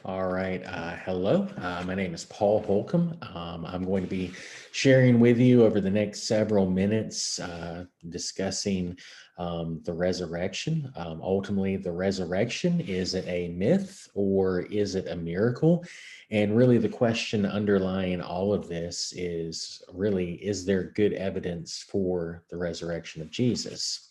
All right. Hello. My name is Paul Holcomb. I'm going to be sharing with you over the next several minutes, discussing the resurrection. Ultimately, the resurrection, is it a myth or is it a miracle? And really, the question underlying all of this is really, is there good evidence for the resurrection of Jesus?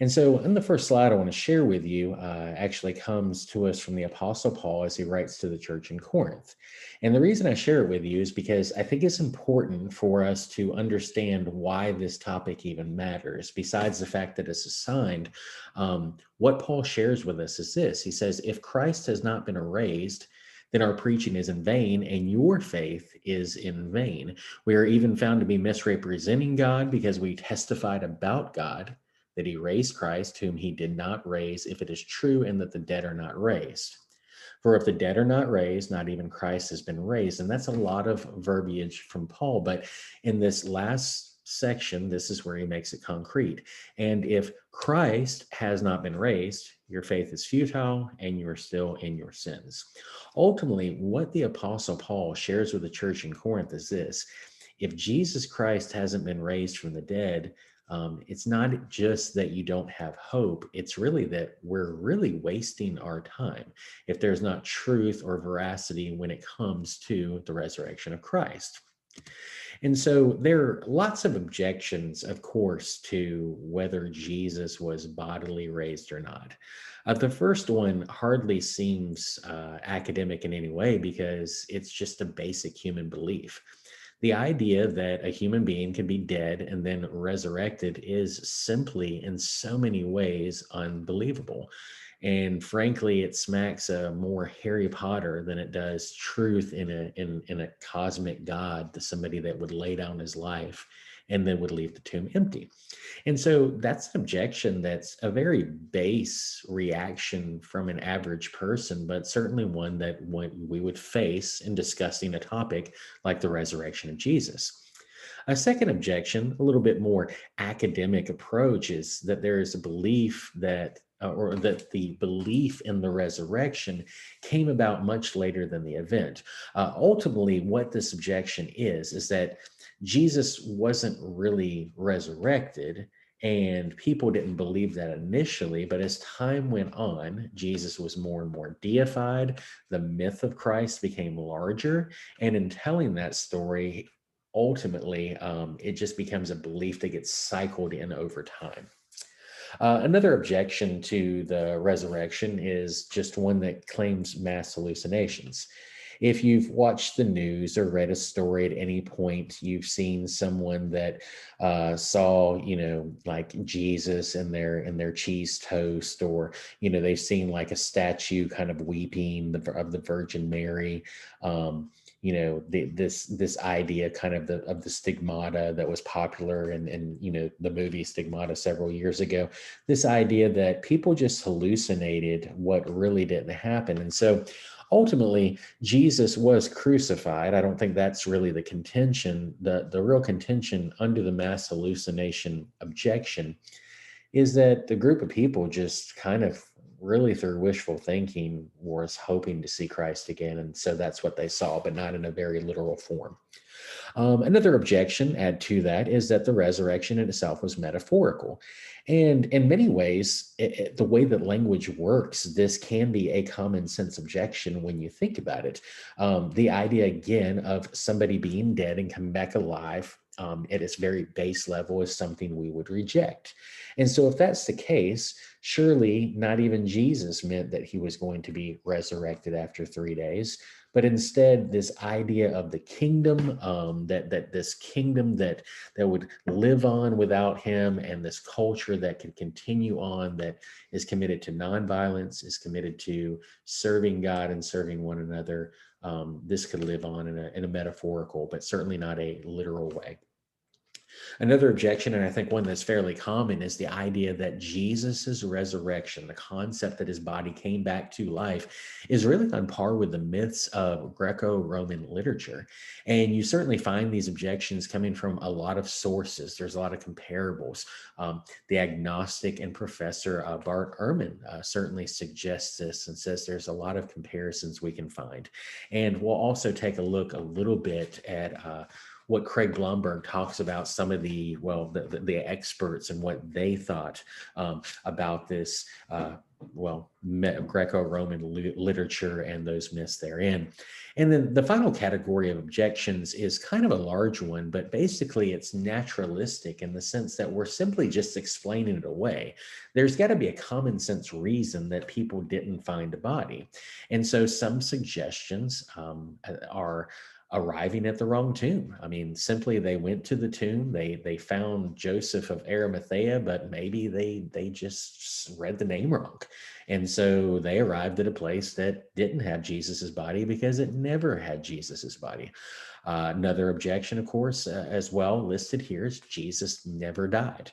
And so, in the first slide I want to share with you actually comes to us from the Apostle Paul as he writes to the church in Corinth. And the reason I share it with you is because I think it's important for us to understand why this topic even matters, besides the fact that it's assigned. What Paul shares with us is this: he says, if Christ has not been raised, then our preaching is in vain and your faith is in vain. We are even found to be misrepresenting God because we testified about God that he raised Christ, whom he did not raise, if it is true, and that the dead are not raised. For if the dead are not raised, not even Christ has been raised. And that's a lot of verbiage from Paul. But in this last section, this is where he makes it concrete. And if Christ has not been raised, your faith is futile and you are still in your sins. Ultimately, what the Apostle Paul shares with the church in Corinth is this: if Jesus Christ hasn't been raised from the dead, it's not just that you don't have hope, it's really that we're really wasting our time if there's not truth or veracity when it comes to the resurrection of Christ. And so there are lots of objections, of course, to whether Jesus was bodily raised or not. The first one hardly seems academic in any way because it's just a basic human belief. The idea that a human being can be dead and then resurrected is simply, in so many ways, unbelievable. And frankly, it smacks more Harry Potter than it does truth in a cosmic God, to somebody that would lay down his life and then would leave the tomb empty. And so that's an objection that's a very base reaction from an average person, but certainly one that we would face in discussing a topic like the resurrection of Jesus. A second objection, a little bit more academic approach, is that there is a belief that, or that the belief in the resurrection came about much later than the event. Ultimately, what this objection is that Jesus wasn't really resurrected. And people didn't believe that initially, but as time went on, Jesus was more and more deified. The myth of Christ became larger. And in telling that story, ultimately, it just becomes a belief that gets cycled in over time. Another objection to the resurrection is just one that claims mass hallucinations. If you've watched the news or read a story at any point, you've seen someone that saw, like Jesus in their cheese toast, or they've seen like a statue kind of weeping of the Virgin Mary. This idea kind of the stigmata that was popular in the movie Stigmata several years ago, this idea that people just hallucinated what really didn't happen. And so ultimately, Jesus was crucified. I don't think that's really the contention. The real contention under the mass hallucination objection is that the group of people just kind of really, through wishful thinking, was hoping to see Christ again. And so that's what they saw, but not in a very literal form. Another objection add to that is that the resurrection in itself was metaphorical. And in many ways, the way that language works, this can be a common sense objection when you think about it. The idea, again, of somebody being dead and coming back alive at its very base level is something we would reject. And so, if that's the case, surely not even Jesus meant that he was going to be resurrected after 3 days, but instead this idea of the kingdom, that this kingdom that would live on without him, and this culture that can continue on, that is committed to nonviolence, is committed to serving God and serving one another. This could live on in a metaphorical, but certainly not a literal way. Another objection, and I think one that's fairly common, is the idea that Jesus's resurrection, the concept that his body came back to life, is really on par with the myths of Greco-Roman literature. And you certainly find these objections coming from a lot of sources. There's a lot of comparables. The agnostic and professor Bart Ehrman certainly suggests this and says there's a lot of comparisons we can find. And we'll also take a look a little bit at what Craig Blomberg talks about, some of the experts and what they thought about this, Greco-Roman literature and those myths therein. And then the final category of objections is kind of a large one, but basically it's naturalistic in the sense that we're simply just explaining it away. There's got to be a common sense reason that people didn't find a body. And so some suggestions are arriving at the wrong tomb. I mean, simply they went to the tomb, they found Joseph of Arimathea, but maybe they just read the name wrong. And so they arrived at a place that didn't have Jesus's body because it never had Jesus's body. Another objection, of course, as well listed here is Jesus never died.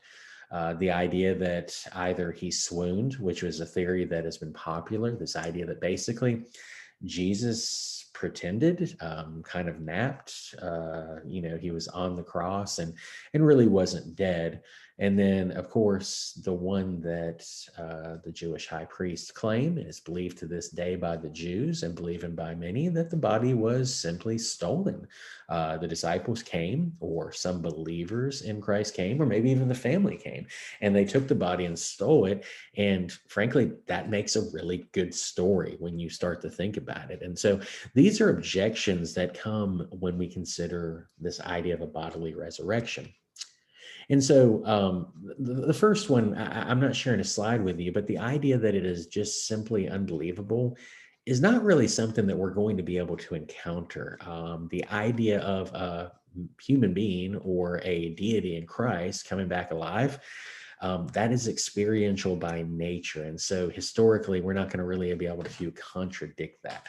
The idea that either he swooned, which was a theory that has been popular, this idea that basically Jesus pretended, kind of napped, he was on the cross and really wasn't dead. And then, of course, the one that the Jewish high priest claimed and is believed to this day by the Jews and believed by many, that the body was simply stolen. The disciples came, or some believers in Christ came, or maybe even the family came, and they took the body and stole it. And frankly, that makes a really good story when you start to think about it. And so these are objections that come when we consider this idea of a bodily resurrection. And so the first one, I'm not sharing a slide with you, but the idea that it is just simply unbelievable is not really something that we're going to be able to encounter. The idea of a human being or a deity in Christ coming back alive, that is experiential by nature. And so historically, we're not going to really be able to contradict that.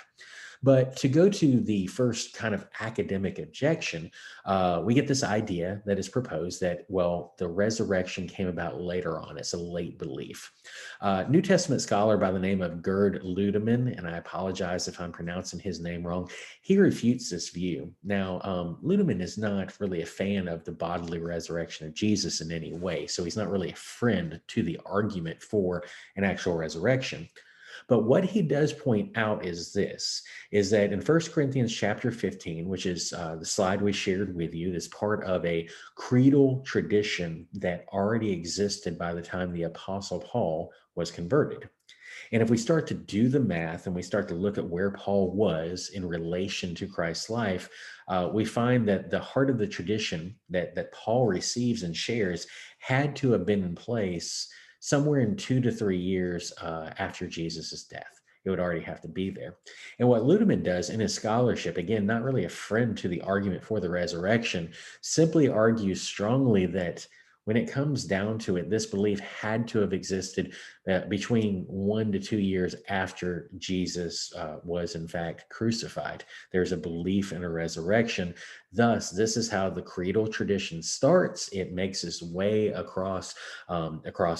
But to go to the first kind of academic objection, we get this idea that is proposed that, well, the resurrection came about later on. It's a late belief. New Testament scholar by the name of Gerd Ludemann, and I apologize if I'm pronouncing his name wrong, he refutes this view. Now, Ludemann is not really a fan of the bodily resurrection of Jesus in any way, so he's not really a friend to the argument for an actual resurrection. But what he does point out is this, is that in 1 Corinthians chapter 15, which is the slide we shared with you, is part of a creedal tradition that already existed by the time the Apostle Paul was converted. And if we start to do the math and we start to look at where Paul was in relation to Christ's life, we find that the heart of the tradition that Paul receives and shares had to have been in place somewhere in 2 to 3 years after Jesus's death. It would already have to be there. And what Ludemann does in his scholarship, again, not really a friend to the argument for the resurrection, simply argues strongly that when it comes down to it, this belief had to have existed between 1 to 2 years after Jesus was in fact crucified. There's a belief in a resurrection. Thus, this is how the creedal tradition starts. It makes its way across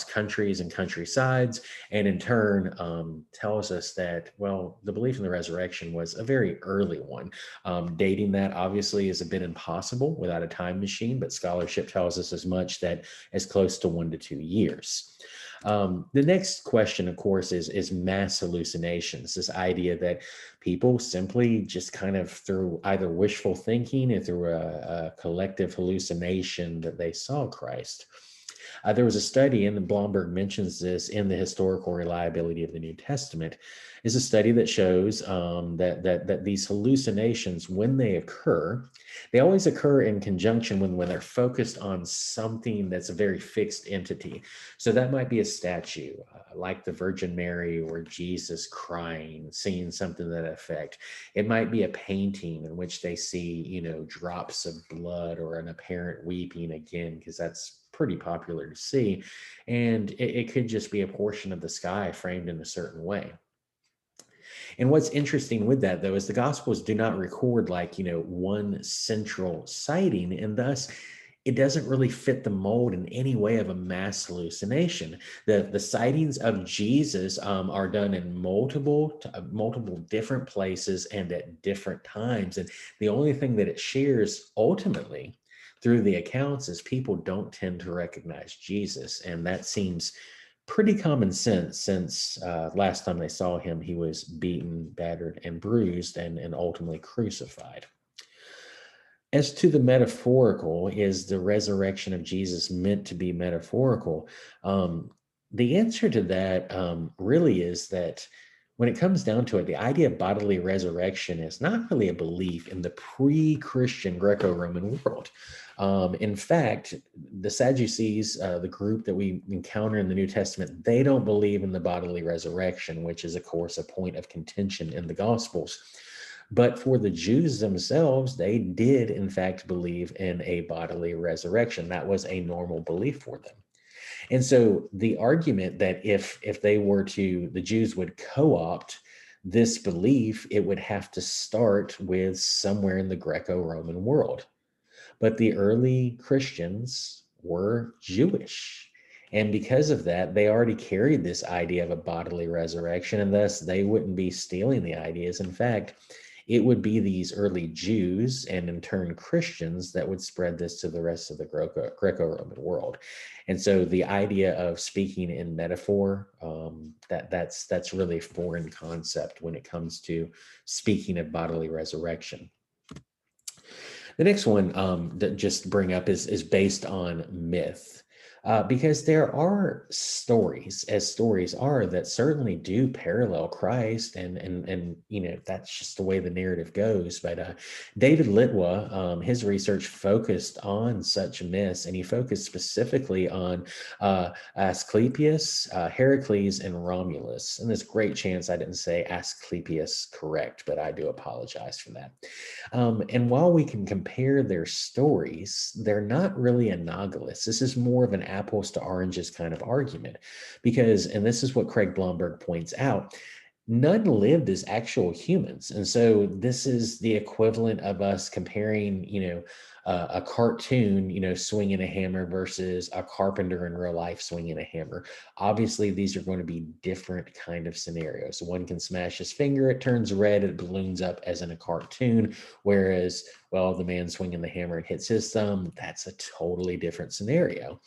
countries and countrysides, and in turn tells us that, well, the belief in the resurrection was a very early one. Dating that obviously is a bit impossible without a time machine, but scholarship tells us as much, that as close to 1 to 2 years. The next question, of course, is mass hallucinations. This idea that people simply just kind of through either wishful thinking or through a collective hallucination that they saw Christ. There was a study, and Blomberg mentions this in the historical reliability of the New Testament, is a study that shows that these hallucinations, when they occur, they always occur in conjunction when they're focused on something that's a very fixed entity. So that might be a statue, like the Virgin Mary or Jesus crying, seeing something to that effect. It might be a painting in which they see, drops of blood or an apparent weeping, again, because that's pretty popular to see. And it could just be a portion of the sky framed in a certain way. And what's interesting with that, though, is the Gospels do not record one central sighting, and thus it doesn't really fit the mold in any way of a mass hallucination. The sightings of Jesus are done in multiple different places and at different times. And the only thing that it shares ultimately through the accounts is people don't tend to recognize Jesus. And that seems pretty common sense since last time they saw him, he was beaten, battered, and bruised and ultimately crucified. As to the metaphorical, is the resurrection of Jesus meant to be metaphorical? Um, the answer to that really is that when it comes down to it, the idea of bodily resurrection is not really a belief in the pre Christian Greco Roman world. In fact, the Sadducees, the group that we encounter in the New Testament, they don't believe in the bodily resurrection, which is, of course, a point of contention in the Gospels. But for the Jews themselves, they did, in fact, believe in a bodily resurrection. That was a normal belief for them. And so the argument that if they were to, the Jews would co-opt this belief, it would have to start with somewhere in the Greco-Roman world. But the early Christians were Jewish. And because of that, they already carried this idea of a bodily resurrection, and thus they wouldn't be stealing the ideas. In fact, it would be these early Jews and in turn Christians that would spread this to the rest of the Greco-Roman world. And so the idea of speaking in metaphor, that's really a foreign concept when it comes to speaking of bodily resurrection. The next one that just bring up is based on myth. Because there are stories, as stories are, that certainly do parallel Christ, and that's just the way the narrative goes. But David Litwa, his research focused on such myths, and he focused specifically on Asclepius, Heracles, and Romulus. And there's great chance I didn't say Asclepius correct, but I do apologize for that. And while we can compare their stories, they're not really analogous. This is more of an apples to oranges kind of argument because, and this is what Craig Blomberg points out, none lived as actual humans. And so this is the equivalent of us comparing, a cartoon, swinging a hammer versus a carpenter in real life swinging a hammer. Obviously, these are going to be different kind of scenarios. One can smash his finger, it turns red, it balloons up as in a cartoon. Whereas, well, the man swinging the hammer and hits his thumb, that's a totally different scenario.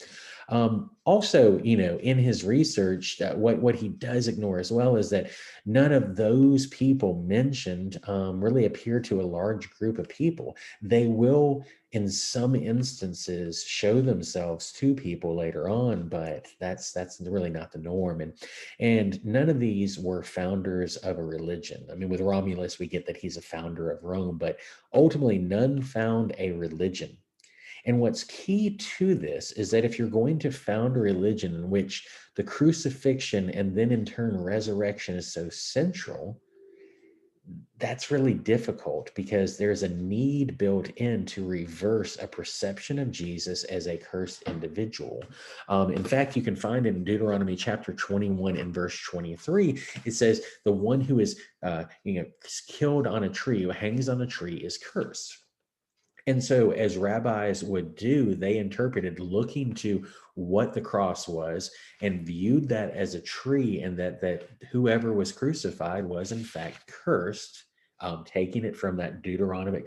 Also, in his research, what he does ignore as well is that none of those people mentioned really appear to a large group of people. They will, in some instances, show themselves to people later on, but that's really not the norm. And none of these were founders of a religion. I mean, with Romulus, we get that he's a founder of Rome, but ultimately, none found a religion. And what's key to this is that if you're going to found a religion in which the crucifixion and then in turn resurrection is so central, that's really difficult because there's a need built in to reverse a perception of Jesus as a cursed individual. In fact, you can find in Deuteronomy chapter 21 and verse 23, it says, the one who is killed on a tree, who hangs on a tree, is cursed. And so, as rabbis would do, they interpreted looking to what the cross was and viewed that as a tree, and that whoever was crucified was in fact cursed, taking it from that Deuteronomy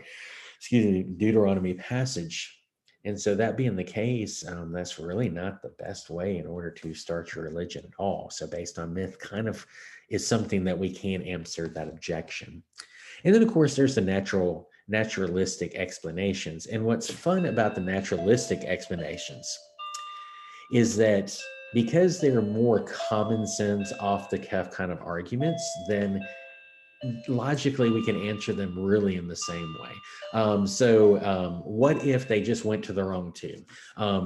passage. And so, that being the case, that's really not the best way in order to start your religion at all. So, based on myth, kind of is something that we can answer that objection. And then, of course, there's the naturalistic explanations. And what's fun about the naturalistic explanations is that because they're more common sense, off the cuff kind of arguments, then logically we can answer them really in the same way. What if they just went to the wrong tomb?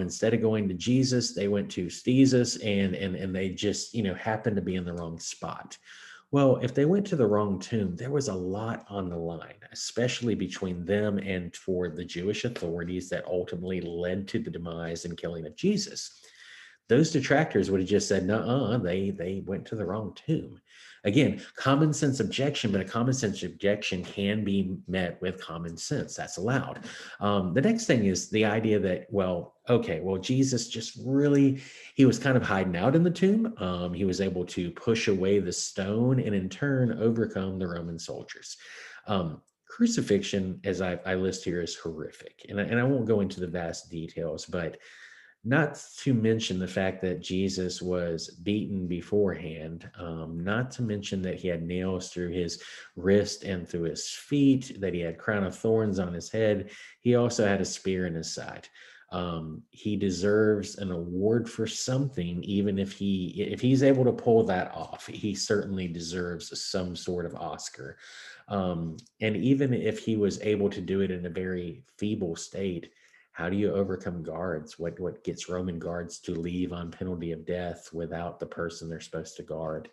Instead of going to Jesus, they went to Stesus, and they just happened to be in the wrong spot. Well, if they went to the wrong tomb, there was a lot on the line, especially between them and for the Jewish authorities that ultimately led to the demise and killing of Jesus. those detractors would have just said, no, they went to the wrong tomb. Again, common sense objection, but a common sense objection can be met with common sense. That's allowed. The next thing is the idea that, well, okay, well, Jesus just really, he was kind of hiding out in the tomb. He was able to push away the stone and in turn overcome the Roman soldiers. Crucifixion, as I list here, is horrific. And I won't go into the vast details, but not to mention the fact that Jesus was beaten beforehand, not to mention that he had nails through his wrist and through his feet, that he had crown of thorns on his head. He also had a spear in his side. He deserves an award for something, even if he's able to pull that off. He certainly deserves some sort of Oscar. And even if he was able to do it in a very feeble state, how do you overcome guards? What gets Roman guards to leave on penalty of death without the person they're supposed to guard?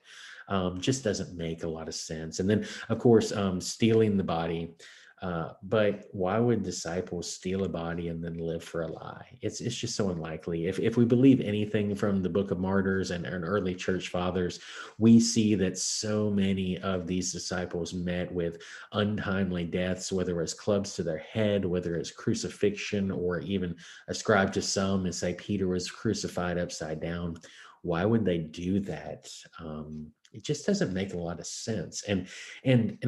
Just doesn't make a lot of sense. And then, of course, stealing the body. But why would disciples steal a body and then live for a lie? It's just so unlikely. If we believe anything from the Book of Martyrs and early church fathers, we see that so many of these disciples met with untimely deaths, whether it's clubs to their head, whether it's crucifixion, or even ascribed to some and say Peter was crucified upside down. Why would they do that? It just doesn't make a lot of sense. And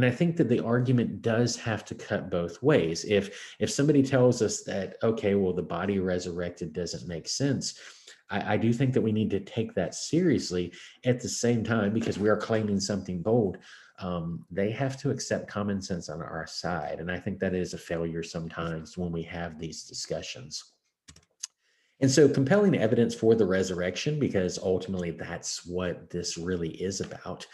I think that the argument does have to cut both ways. If somebody tells us that, okay, well, the body resurrected doesn't make sense, I do think that we need to take that seriously. At the same time, because we are claiming something bold, they have to accept common sense on our side. And I think that is a failure sometimes when we have these discussions. And so, compelling evidence for the resurrection, because ultimately that's what this really is about,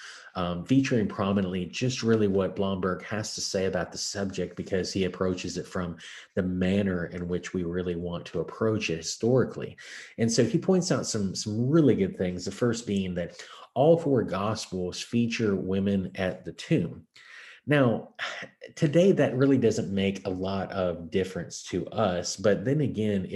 featuring prominently just really what Blomberg has to say about the subject, because he approaches it from the manner in which we really want to approach it historically. And so he points out some really good things. The first being that all four gospels feature women at the tomb. Now, today that really doesn't make a lot of difference to us. But then again,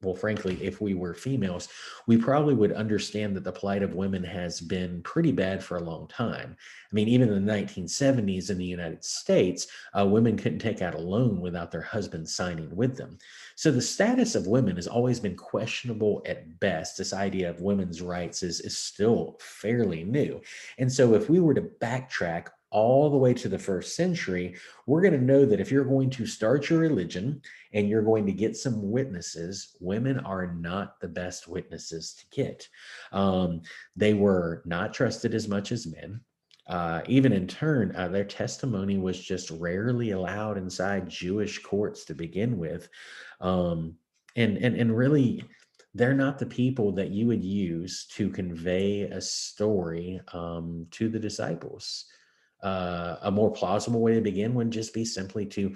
well, frankly, if we were females, we probably would understand that the plight of women has been pretty bad for a long time. I mean, even in the 1970s in the United States, women couldn't take out a loan without their husband signing with them. So the status of women has always been questionable at best. This idea of women's rights is still fairly new. And so if we were to backtrack all the way to the first century, we're going to know that if you're going to start your religion and you're going to get some witnesses, women are not the best witnesses to get. They were not trusted as much as men. Even in turn, their testimony was just rarely allowed inside Jewish courts to begin with. And really, they're not the people that you would use to convey a story to the disciples. A more plausible way to begin would just be simply to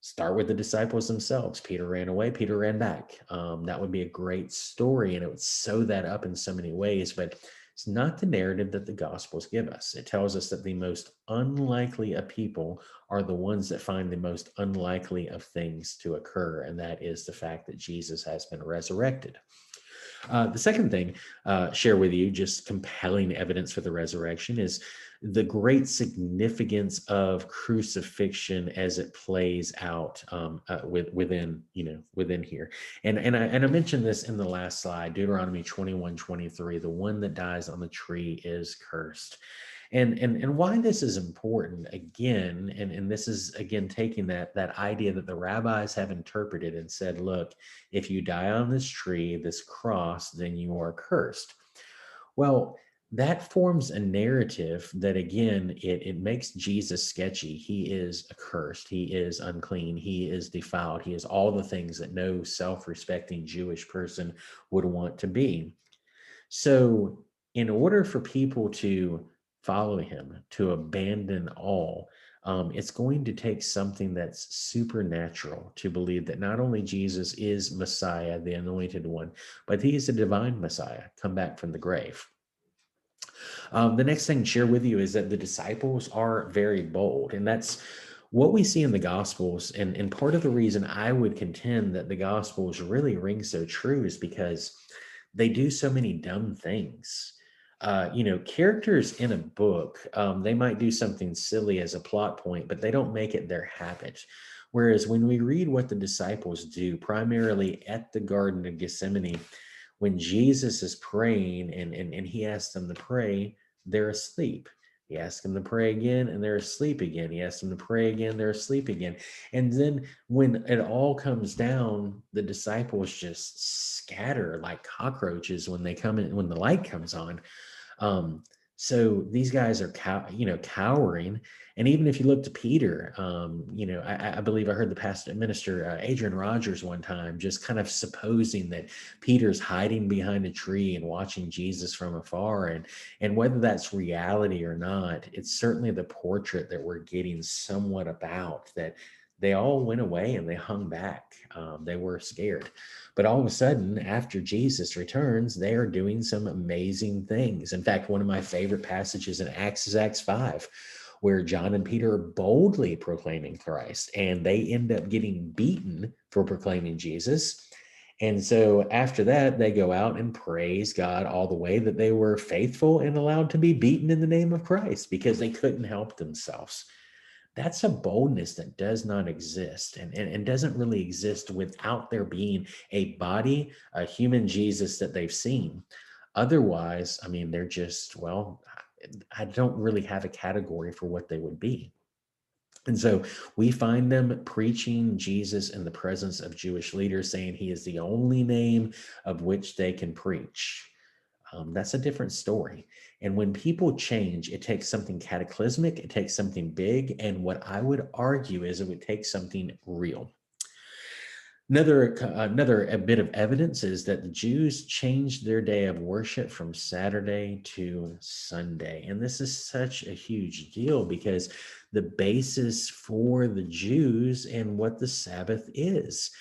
start with the disciples themselves. Peter ran away, Peter ran back. That would be a great story, and it would sew that up in so many ways, but it's not the narrative that the Gospels give us. It tells us that the most unlikely of people are the ones that find the most unlikely of things to occur, and that is the fact that Jesus has been resurrected. The second thing, share with you, just compelling evidence for the resurrection, is the great significance of crucifixion as it plays out within here. And I mentioned this in the last slide, Deuteronomy 21:23, the one that dies on the tree is cursed. And why this is important, again, and this is again taking that idea that the rabbis have interpreted and said, look, if you die on this tree, this cross, then you are cursed. Well, that forms a narrative that, again, it makes Jesus sketchy. He is accursed. He is unclean. He is defiled. He is all the things that no self-respecting Jewish person would want to be. So in order for people to follow him, to abandon all, it's going to take something that's supernatural to believe that not only Jesus is Messiah, the anointed one, but he is a divine Messiah, come back from the grave. The next thing to share with you is that the disciples are very bold, and that's what we see in the Gospels. And part of the reason I would contend that the Gospels really ring so true is because they do so many dumb things. Characters in a book, they might do something silly as a plot point, but they don't make it their habit. Whereas when we read what the disciples do, primarily at the Garden of Gethsemane, when Jesus is praying and he asks them to pray, they're asleep. He asks them to pray again and they're asleep again. He asks them to pray again, they're asleep again. And then when it all comes down, the disciples just scatter like cockroaches when they come in, when the light comes on. Um, so these guys are cowering. And even if you look to Peter, I believe I heard the pastor minister Adrian Rogers one time just kind of supposing that Peter's hiding behind a tree and watching Jesus from afar. And whether that's reality or not, it's certainly the portrait that we're getting somewhat about that they all went away and they hung back. They were scared. But all of a sudden, after Jesus returns, they are doing some amazing things. In fact, one of my favorite passages in Acts is Acts 5, where John and Peter are boldly proclaiming Christ, and they end up getting beaten for proclaiming Jesus. And so after that, they go out and praise God all the way that they were faithful and allowed to be beaten in the name of Christ because they couldn't help themselves. That's a boldness that does not exist and doesn't really exist without there being a body, a human Jesus that they've seen. Otherwise, I mean, they're just, well, I don't really have a category for what they would be. And so we find them preaching Jesus in the presence of Jewish leaders, saying he is the only name of which they can preach. That's a different story. And when people change, it takes something cataclysmic, it takes something big. And what I would argue is it would take something real. Another a bit of evidence is that the Jews changed their day of worship from Saturday to Sunday. And this is such a huge deal because the basis for the Jews and what the Sabbath is.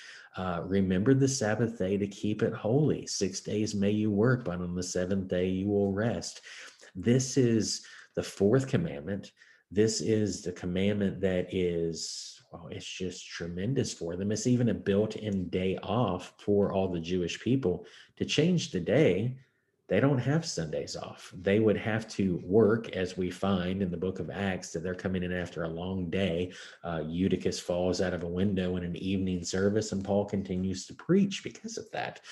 Remember the Sabbath day to keep it holy. 6 days may you work, but on the seventh day you will rest. This is the fourth commandment. This is the commandment that is, well, it's just tremendous for them. It's even a built-in day off for all the Jewish people. To change the day, they don't have Sundays off. They would have to work, as we find in the book of Acts, that they're coming in after a long day. Eutychus falls out of a window in an evening service, and Paul continues to preach because of that.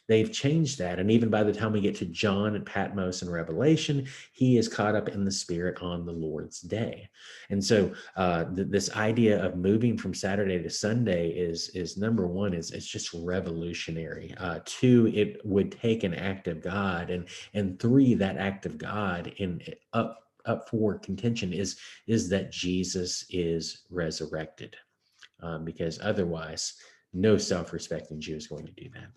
They've changed that. And even by the time we get to John and Patmos and Revelation, he is caught up in the Spirit on the Lord's day. And so this idea of moving from Saturday to Sunday is number one, is it's just revolutionary. Two, it would take an act of God, and three, that act of God up for contention is that Jesus is resurrected, because otherwise, no self-respecting Jew is going to do that.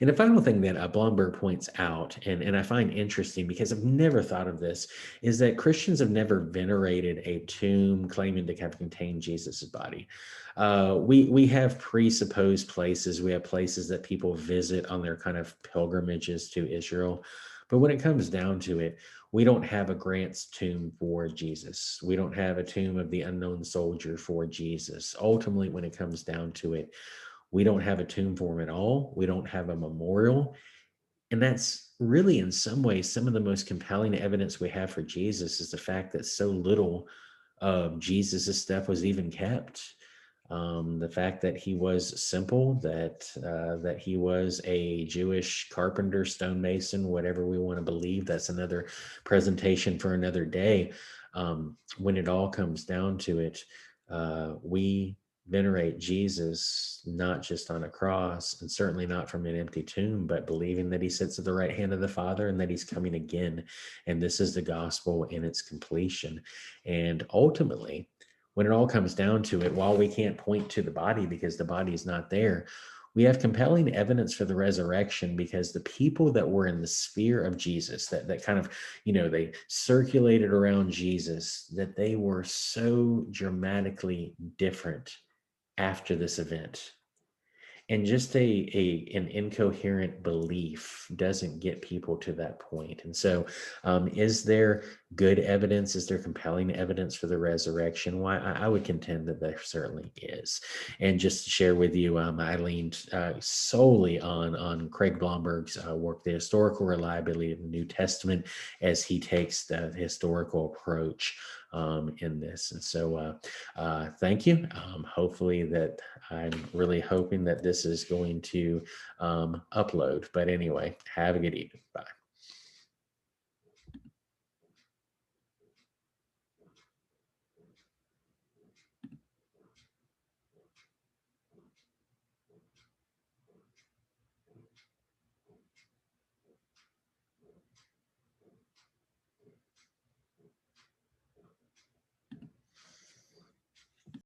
And the final thing that Blomberg points out, and I find interesting because I've never thought of this, is that Christians have never venerated a tomb claiming to have contained Jesus's body. We have presupposed places. We have places that people visit on their kind of pilgrimages to Israel. But when it comes down to it, we don't have a Grant's tomb for Jesus. We don't have a tomb of the unknown soldier for Jesus. Ultimately, when it comes down to it, we don't have a tomb for him at all. We don't have a memorial. And that's really, in some ways, some of the most compelling evidence we have for Jesus is the fact that so little of Jesus's stuff was even kept. The fact that he was simple, that he was a Jewish carpenter, stonemason, whatever we want to believe, that's another presentation for another day. When it all comes down to it, we venerate Jesus not just on a cross, and certainly not from an empty tomb, but believing that he sits at the right hand of the Father and that he's coming again. And this is the gospel in its completion. And ultimately, when it all comes down to it, while we can't point to the body because the body is not there, we have compelling evidence for the resurrection because the people that were in the sphere of Jesus, that kind of, they circulated around Jesus, that they were so dramatically different after this event. And just an incoherent belief doesn't get people to that point. And so is there good evidence? Is there compelling evidence for the resurrection? Why, I would contend that there certainly is. And just to share with you, I leaned solely on Craig Blomberg's work, The Historical Reliability of the New Testament, as he takes the historical approach in this. And so thank you. Hopefully that I'm really hoping that this is going to upload. But anyway, have a good evening. Bye.